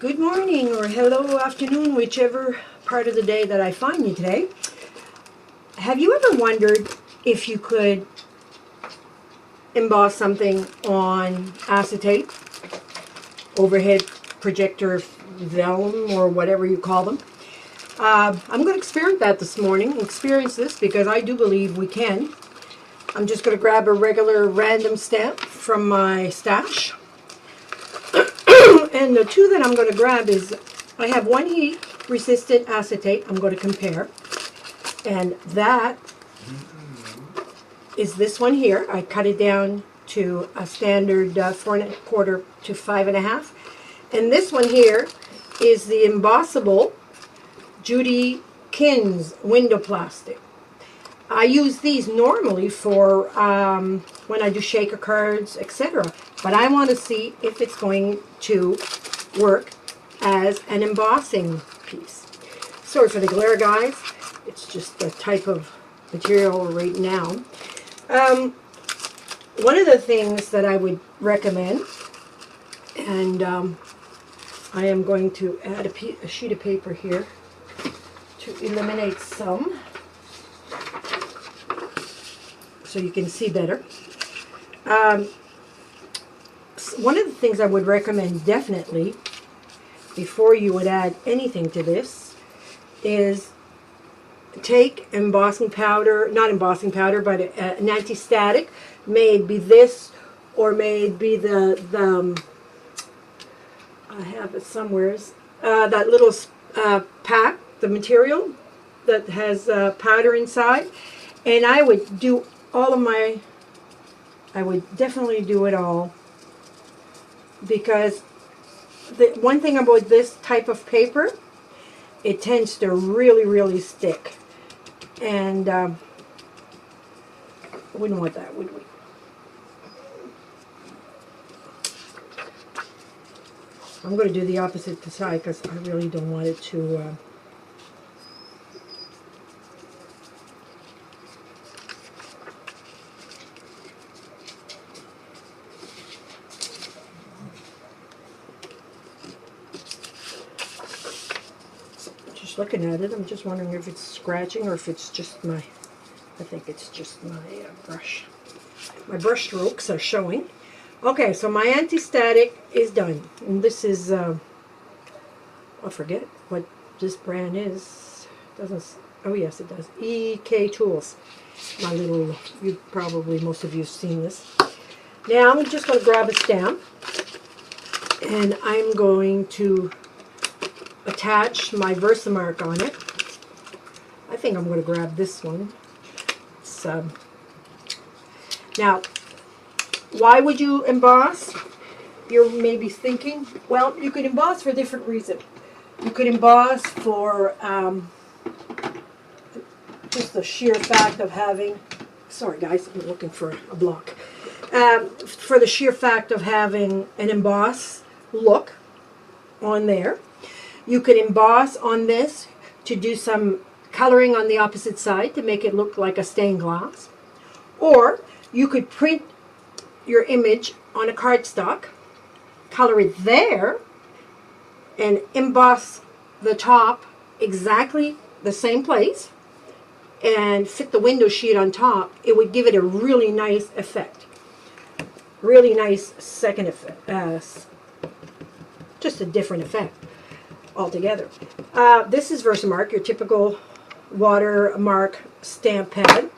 Good morning or hello afternoon, whichever part of the day that I find you today. Have you ever wondered if you could emboss something on acetate, overhead projector vellum, or whatever you call them? I'm going to experience this because I do believe we can. I'm just going to grab a regular random stamp from my stash. And the two that I'm going to grab is, I have one heat resistant acetate I'm going to compare. And that is this one here. I cut it down to a standard 4 1/4 to 5 1/2. And this one here is the embossable Judy Kins window plastic. I use these normally for when I do shaker cards, etc. But I want to see if it's going to work as an embossing piece. Sorry for the glare, guys. It's just the type of material right now. One of the things that I would recommend, and I am going to add a sheet of paper here to eliminate some, so you can see better. One of the things I would recommend definitely before you would add anything to this is take embossing powder, not embossing powder, but an anti-static. May it be this, or may it be the I have it somewhere, that little pack, the material that has powder inside. And I would do all of my, I would definitely do it all, because the one thing about this type of paper, it tends to really stick, and wouldn't want that, would we? I'm going to do the opposite side because I really don't want it to just looking at it, I'm just wondering if it's scratching or if it's just my, I think it's just my brush. My brush strokes are showing. Okay, so my anti-static is done. And this is, I forget what this brand is. Doesn't, oh yes it does. EK Tools. My little, you probably, most of you have seen this. Now I'm just going to grab a stamp. And I'm going to attach my Versamark on it. I think I'm going to grab this one. It's, now, why would you emboss? You're maybe thinking, well, you could emboss for a different reason. You could emboss for just the sheer fact of having, sorry guys, I'm looking for a block. For the sheer fact of having an emboss look on there. You could emboss on this to do some coloring on the opposite side to make it look like a stained glass. Or you could print your image on a cardstock, color it there, and emboss the top exactly the same place, and fit the window sheet on top. It would give it a really nice effect. Really nice second effect. Just a different effect altogether. This is Versamark, your typical watermark stamp pad.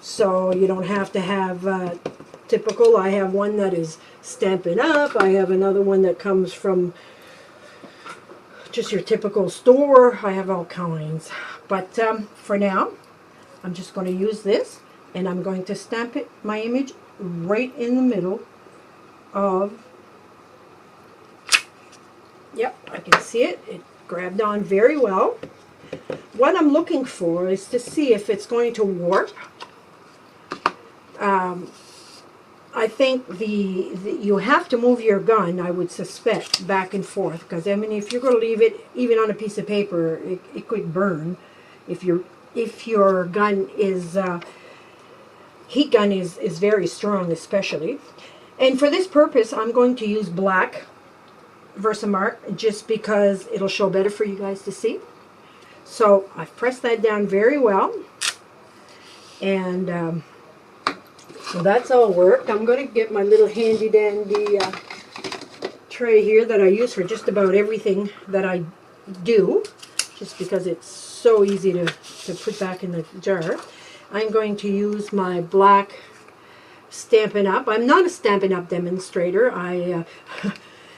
So you don't have to have typical. I have one that is Stampin' Up. I have another one that comes from just your typical store. I have all kinds. But for now, I'm just going to use this, and I'm going to stamp it, my image, right in the middle of, yep, I can see it. It grabbed on very well. What I'm looking for is to see if it's going to warp. I think you have to move your gun, I would suspect, back and forth, because I mean, if you're going to leave it even on a piece of paper, it could burn. If your gun is heat gun is very strong, especially. And for this purpose, I'm going to use black Versamark, just because it'll show better for you guys to see. So I've pressed that down very well, and so that's all worked. I'm going to get my little handy dandy tray here that I use for just about everything that I do, just because it's so easy to put back in the jar. I'm going to use my black Stampin' Up. I'm not a Stampin' Up demonstrator.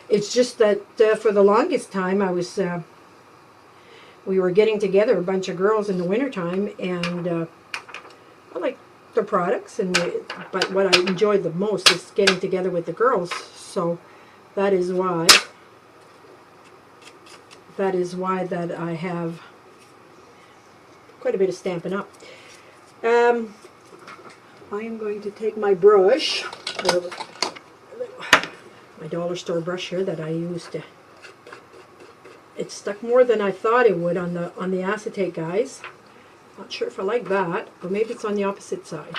It's just that for the longest time we were getting together, a bunch of girls in the wintertime, and I like their products, but what I enjoyed the most is getting together with the girls. So that is why that I have quite a bit of Stampin' Up. I am going to take my brush, my dollar store brush here that I used to. It stuck more than I thought it would on the acetate, guys. Not sure if I like that, or maybe it's on the opposite side.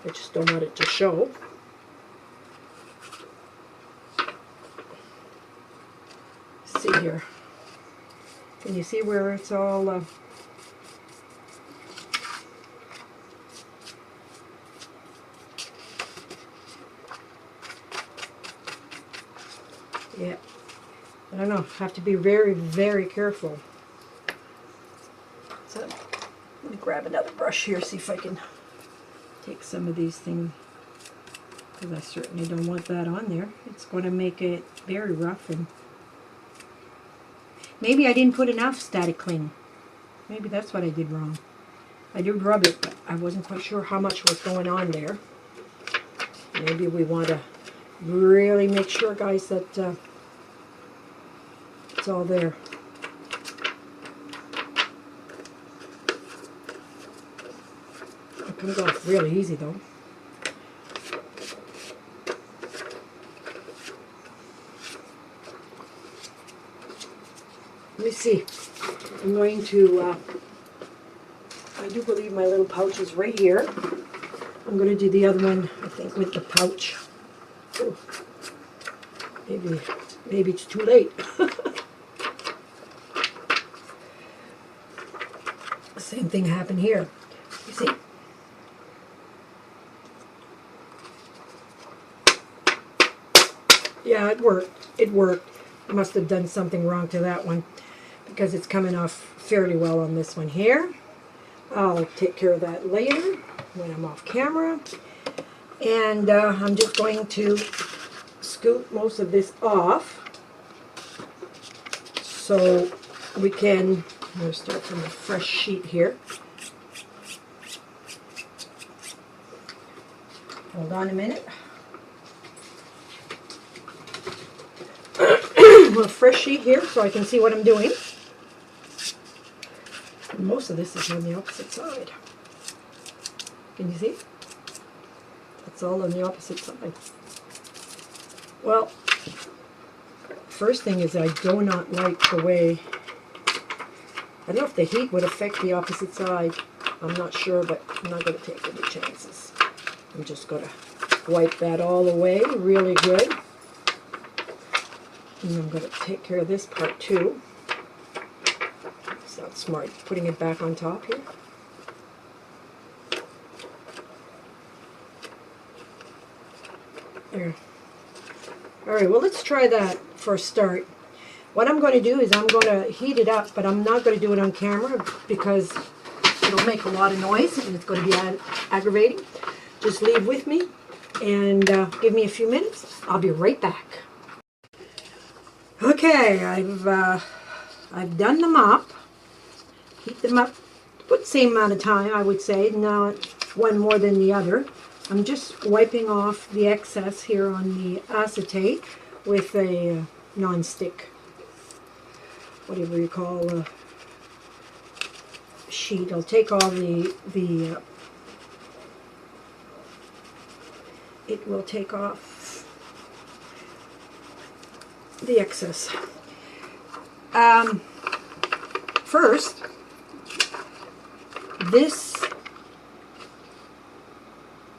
I just don't want it to show. Let's see here. Can you see where it's all yeah. I don't know, have to be very, very careful. So let me grab another brush here, see if I can take some of these things, because I certainly don't want that on there. It's going to make it very rough, and maybe I didn't put enough static cling. Maybe that's what I did wrong. I did rub it, but I wasn't quite sure how much was going on there. Maybe we want to really make sure, guys, that it's all there. It comes off really easy though. Let me see. I'm going to, I do believe my little pouch is right here. I'm going to do the other one, I think, with the pouch. Ooh. Maybe it's too late. Same thing happened here. You see? Yeah, it worked. It worked. I must have done something wrong to that one, because it's coming off fairly well on this one here. I'll take care of that later when I'm off camera. And I'm just going to scoop most of this off so we can, I'm going to start from a fresh sheet here. Hold on a minute. A fresh sheet here so I can see what I'm doing. And most of this is on the opposite side. Can you see? It's all on the opposite side. Well, first thing is I do not like the way, I don't know if the heat would affect the opposite side. I'm not sure, but I'm not going to take any chances. I'm just going to wipe that all away really good. And I'm going to take care of this part too. It's not smart putting it back on top here. There. Alright, well, let's try that for a start. What I'm going to do is I'm going to heat it up, but I'm not going to do it on camera because it'll make a lot of noise and it's going to be aggravating. Just leave with me and give me a few minutes. I'll be right back. Okay, I've done them up. Heat them up about the same amount of time, I would say, not one more than the other. I'm just wiping off the excess here on the acetate with a non-stick, whatever you call a sheet. I'll take all it will take off the excess. First,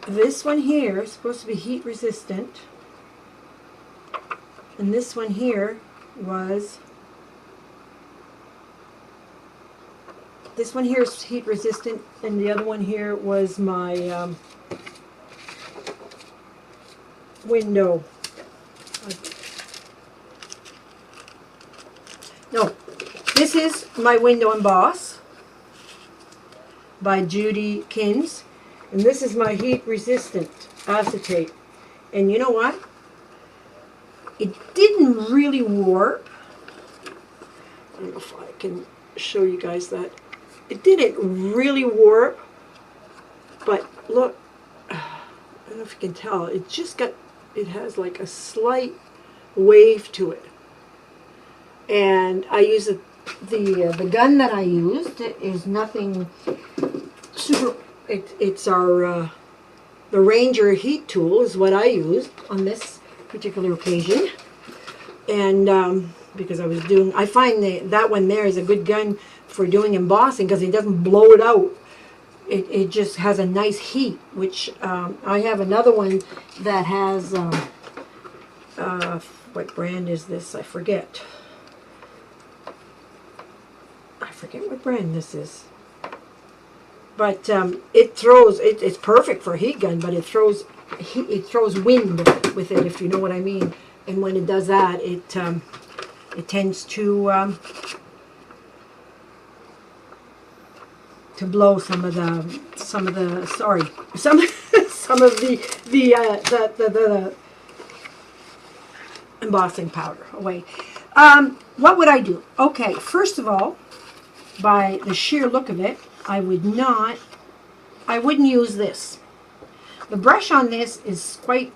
this one here is supposed to be heat resistant, and this one here was, this one here is heat resistant, and the other one here was my window. No, this is my window emboss by Judy Kins, and this is my heat resistant acetate. And you know what? It didn't really warp. I don't know if I can show you guys that. It didn't really warp, but look, I don't know if you can tell, it just got, it has like a slight wave to it. And I use the gun that I used is nothing super, it's our, the Ranger heat tool is what I used on this particular occasion. And because I find that one there is a good gun for doing embossing because it doesn't blow it out. It just has a nice heat, which I have another one that has, what brand is this? I forget what brand this is. But it throws, it's perfect for a heat gun, but it throws wind with it, if you know what I mean. And when it does that, it tends to blow some of the embossing powder away. What would I do? Okay, first of all, by the sheer look of it, I wouldn't use this. The brush on this is quite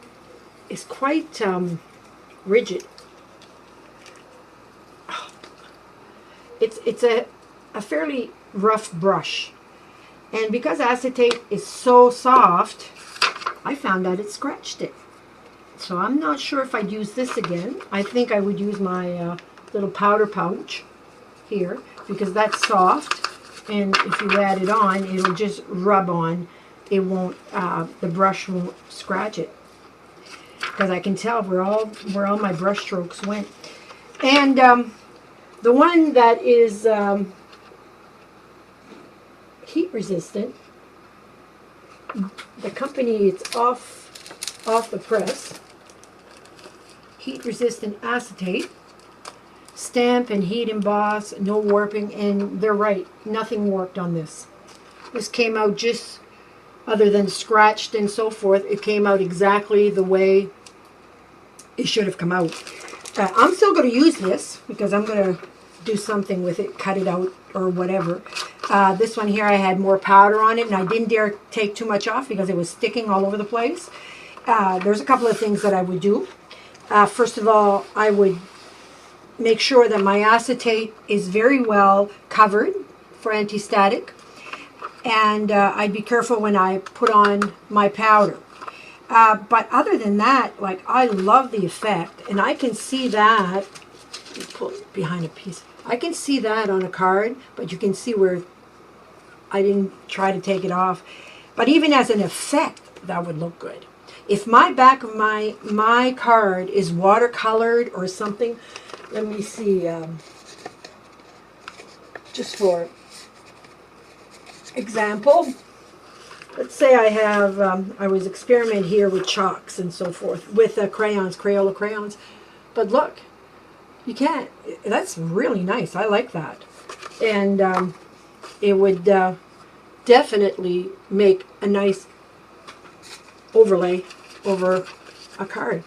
rigid. It's a fairly rough brush, and because acetate is so soft, I found out it scratched it. So I'm not sure if I'd use this again. I think I would use my little powder pouch here, because that's soft, and if you add it on, it'll just rub on. It won't, the brush won't scratch it, because I can tell where all my brush strokes went. And the one that is heat resistant, the company, it's off the press, heat resistant acetate, stamp and heat emboss, no warping, and they're right, nothing warped on this. This came out just, other than scratched and so forth, it came out exactly the way it should have come out. I'm still going to use this because I'm going to do something with it, cut it out or whatever. This one here, I had more powder on it, and I didn't dare take too much off because it was sticking all over the place. There's a couple of things that I would do. First of all, I would make sure that my acetate is very well covered for anti-static, and I'd be careful when I put on my powder. But other than that, like, I love the effect, and I can see that, let me pull it behind a piece, I can see that on a card, but you can see where I didn't try to take it off. But even as an effect, that would look good. If my back of my card is watercolored or something, let me see, just for example, let's say I have, I was experimenting here with chalks and so forth, with crayons, Crayola crayons, but look, you can't, that's really nice, I like that. And it would definitely make a nice overlay over a card.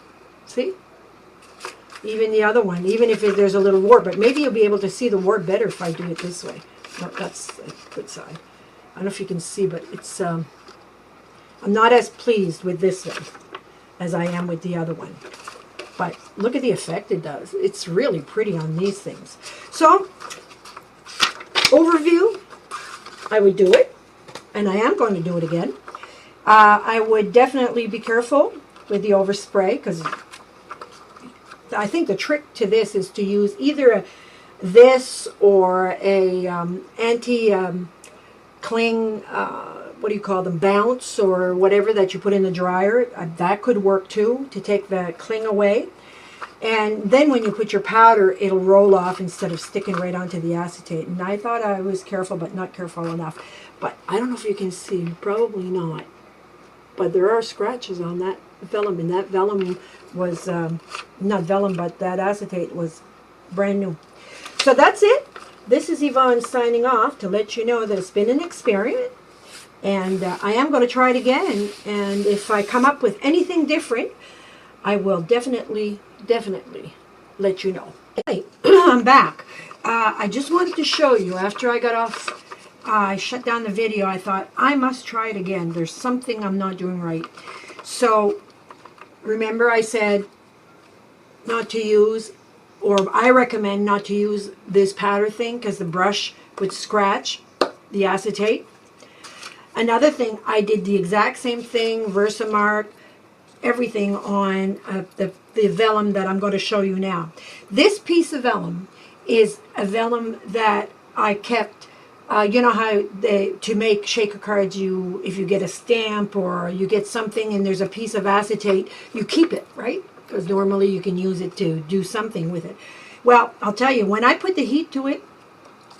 See? Even the other one, even if there's a little warp, but maybe you'll be able to see the warp better if I do it this way. No, that's a good side. I don't know if you can see, but it's, I'm not as pleased with this one as I am with the other one. But look at the effect it does. It's really pretty on these things. So, overview, I would do it, and I am going to do it again. I would definitely be careful with the overspray, because I think the trick to this is to use either this or a anti-cling what do you call them, bounce or whatever that you put in the dryer. That could work too, to take the cling away. And then when you put your powder, it'll roll off instead of sticking right onto the acetate. And I thought I was careful, but not careful enough. But I don't know if you can see, probably not. But there are scratches on that vellum, and that vellum was, not vellum, but that acetate was brand new. So that's it. This is Yvonne signing off to let you know that it's been an experiment. And I am going to try it again. And if I come up with anything different, I will definitely let you know. Hey, I'm back. I just wanted to show you, after I got off, I shut down the video, I thought, I must try it again. There's something I'm not doing right. So, remember I said not to use, or I recommend not to use this powder thing because the brush would scratch the acetate. Another thing, I did the exact same thing, Versamark, everything on the vellum that I'm going to show you now. This piece of vellum is a vellum that I kept, you know how to make shaker cards, if you get a stamp or you get something and there's a piece of acetate, you keep it, right? Because normally you can use it to do something with it. Well, I'll tell you, when I put the heat to it,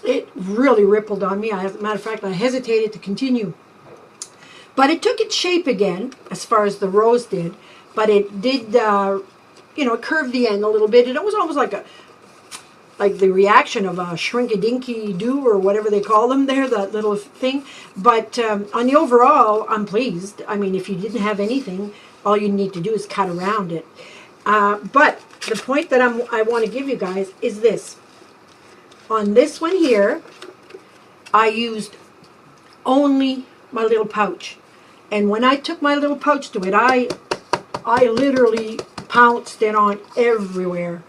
it really rippled on me. As a matter of fact, I hesitated to continue. But it took its shape again, as far as the rose did. But it did, you know, it curved the end a little bit. It was almost like the reaction of a shrink-a-dinky-doo, or whatever they call them there, that little thing. But on the overall, I'm pleased. I mean, if you didn't have anything, all you need to do is cut around it. But the point that I want to give you guys is this. On this one here, I used only my little pouch. And when I took my little pouch to it, I literally pounced it on everywhere.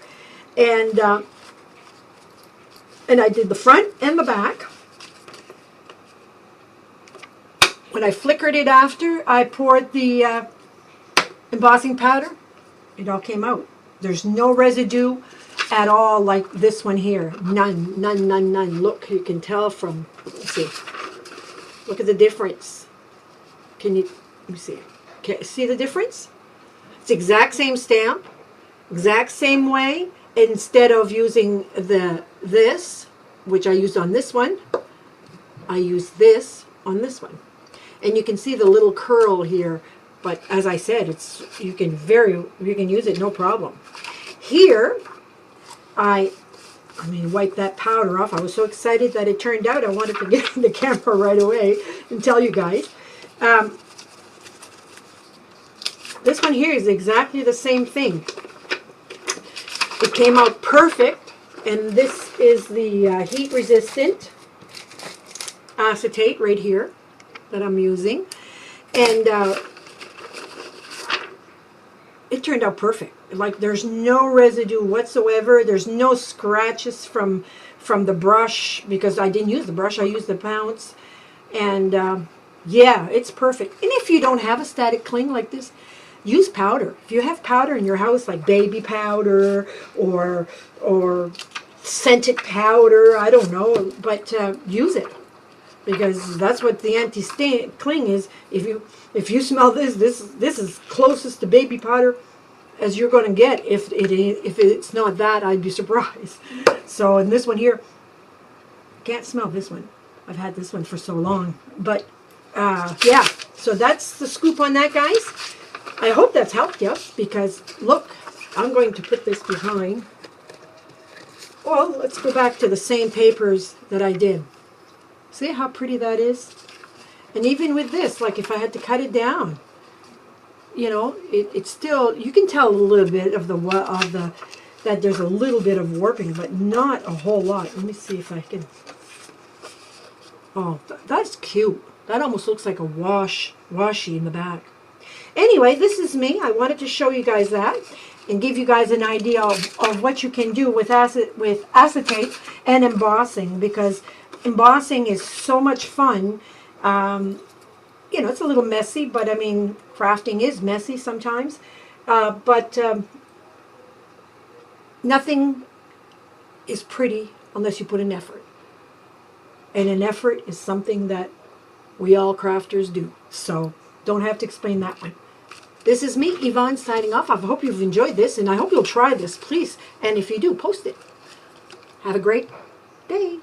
And I did the front and the back. When I flickered it after, I poured the embossing powder. It all came out. There's no residue at all like this one here. None, none, none, none. Look, you can tell from, let's see. Look at the difference. Can you, let me see. Okay, see the difference? It's the exact same stamp, exact same way. Instead of using this, which I used on this one, I used this on this one. And you can see the little curl here, but as I said, you can use it no problem. Here, I wipe that powder off. I was so excited that it turned out. I wanted to get in the camera right away and tell you guys. This one here is exactly the same thing. It came out perfect, and this is the heat-resistant acetate right here that I'm using, and it turned out perfect. Like, there's no residue whatsoever. There's no scratches from the brush, because I didn't use the brush. I used the pounce, and yeah, it's perfect. And if you don't have a static cling like this, use powder. If you have powder in your house, like baby powder or scented powder, I don't know, but use it, because that's what the anti-stain cling is. If you smell this is closest to baby powder as you're going to get. If it's not that, I'd be surprised. So in this one here, can't smell this one. I've had this one for so long, but yeah. So that's the scoop on that, guys. I hope that's helped you, because look, I'm going to put this behind. Well, let's go back to the same papers that I did. See how pretty that is? And even with this, like if I had to cut it down, you know, it's still, you can tell a little bit of that there's a little bit of warping, but not a whole lot. Let me see if I can. Oh, that's cute. That almost looks like a washi in the back. Anyway, this is me. I wanted to show you guys that and give you guys an idea of what you can do with acetate and embossing, because embossing is so much fun. You know, it's a little messy, but I mean, crafting is messy sometimes. But nothing is pretty unless you put an effort. And an effort is something that We all crafters do. So don't have to explain that one. This is me, Yvonne, signing off. I hope you've enjoyed this, and I hope you'll try this, please. And if you do, post it. Have a great day.